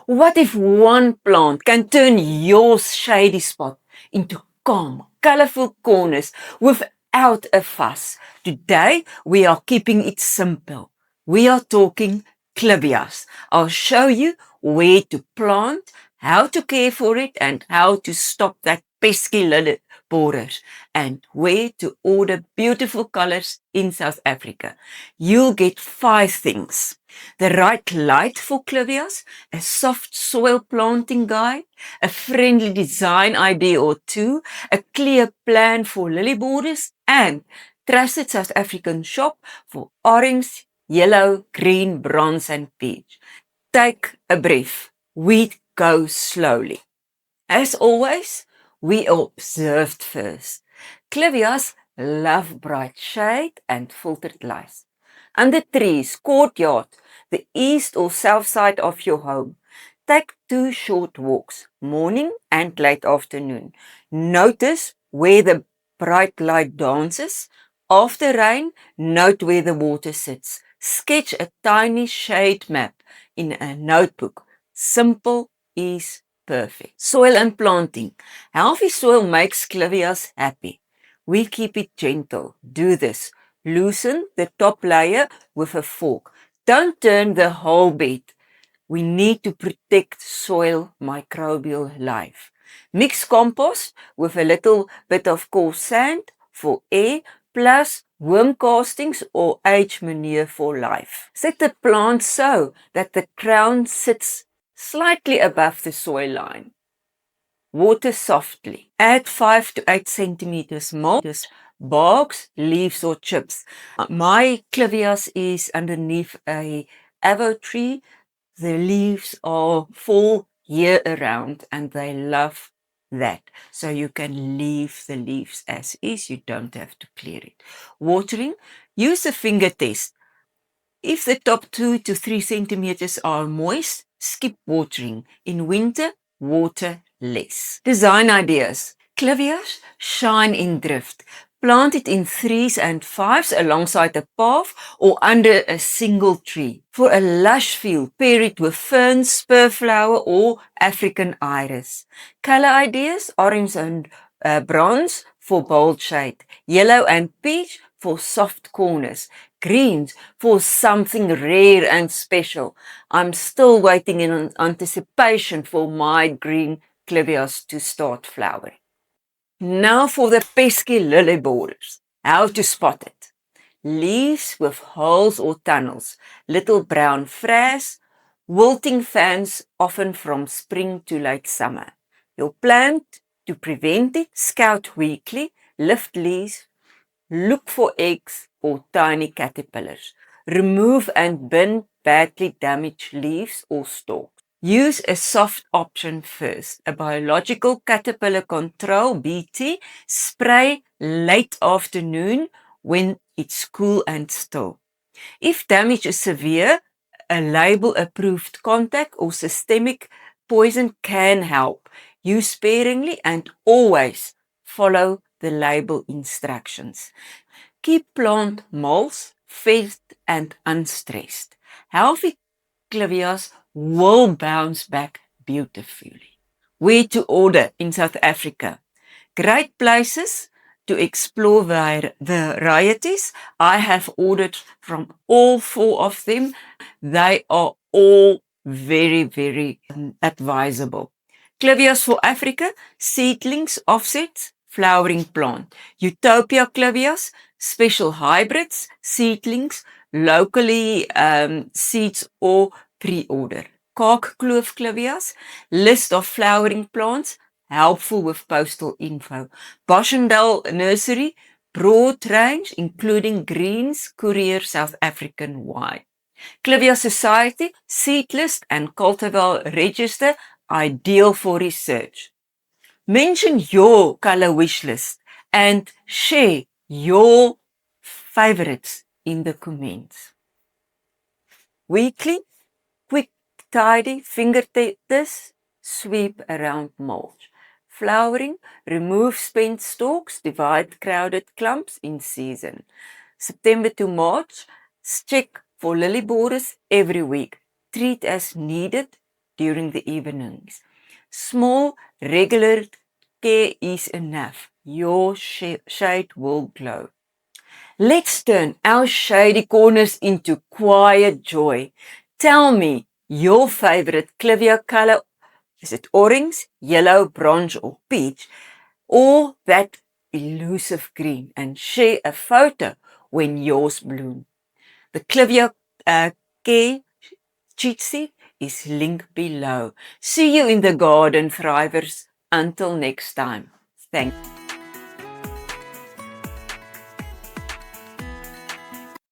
What if one plant can turn your shady spot into calm, colorful corners without a fuss? Today, we are keeping it simple. We are talking clivias. I'll show you where to plant, how to care for it, and how to stop that pesky little borers, and where to order beautiful colors in South Africa. You'll get 5 things: the right light for clivias, a soft soil planting guide, a friendly design idea or two, a clear plan for lily borders, and trusted South African shop for orange, yellow, green, bronze, and peach. Take a breath. We go slowly. As always, we observed first. Clivias love bright shade and filtered light. Under trees, courtyard, the east or south side of your home. Take 2 short walks, morning and late afternoon. Notice where the bright light dances. After rain, note where the water sits. Sketch a tiny shade map in a notebook. Simple is perfect. Soil and planting. Healthy soil makes clivias happy. We keep it gentle. Do this. Loosen the top layer with a fork. Don't turn the whole bed. We need to protect soil microbial life. Mix compost with a little bit of coarse sand for air, plus worm castings or aged manure for life. Set the plant so that the crown sits slightly above the soil line. Water softly. Add 5 to 8 centimeters mulch, barks, leaves or chips. My clivias is underneath a avo tree. The leaves are full year around and they love that. So you can leave the leaves as is. You don't have to clear it. Watering. Use a finger test. If the top 2 to 3 centimeters are moist, skip watering. In winter, water less. Design ideas. Clivias shine in drift. Plant it in 3s and 5s alongside a path or under a single tree. For a lush field, pair it with ferns, spurflower or African iris. Color ideas. Orange and bronze for bold shade. Yellow and peach for soft corners. Greens for something rare and special. I'm still waiting in anticipation for my green clivias to start flowering. Now for the pesky lily borders. How to spot it. Leaves with holes or tunnels, little brown frass, wilting fans often from spring to late summer. Your plan to prevent it: scout weekly, lift leaves, look for eggs or tiny caterpillars. Remove and bin badly damaged leaves or stalks. Use a soft option first, a biological caterpillar control BT. Spray late afternoon when it's cool and still. If damage is severe, a label approved contact or systemic poison can help. Use sparingly and always follow the label instructions. Keep plant molds fed and unstressed. Healthy clivias will bounce back beautifully. Where to order in South Africa? Great places to explore varieties. I have ordered from all 4 of them. They are all very, very advisable. Clivias for Africa, seedlings, offsets, flowering plant. Utopia clivias, special hybrids, seedlings, locally seeds or pre-order. Kaakkloof clivias, list of flowering plants, helpful with postal info. Boschendal Nursery, broad range, including greens, courier, South African wide. Clivia Society, seed list and cultivar register, ideal for research. Mention your color wish list and share your favorites in the comments. Weekly, quick, tidy, fingertips, sweep around mulch. Flowering, remove spent stalks, divide crowded clumps in season. September to March, check for lily borders every week. Treat as needed during the evenings. Small, regular care is enough. Your shade will glow. Let's turn our shady corners into quiet joy. Tell me your favorite Clivia color. Is it orange, yellow, bronze, or peach? Or that elusive green? And share a photo when yours bloom. The Clivia Care cheat sheet is linked below. See you in the garden, thrivers. Until next time. Thanks.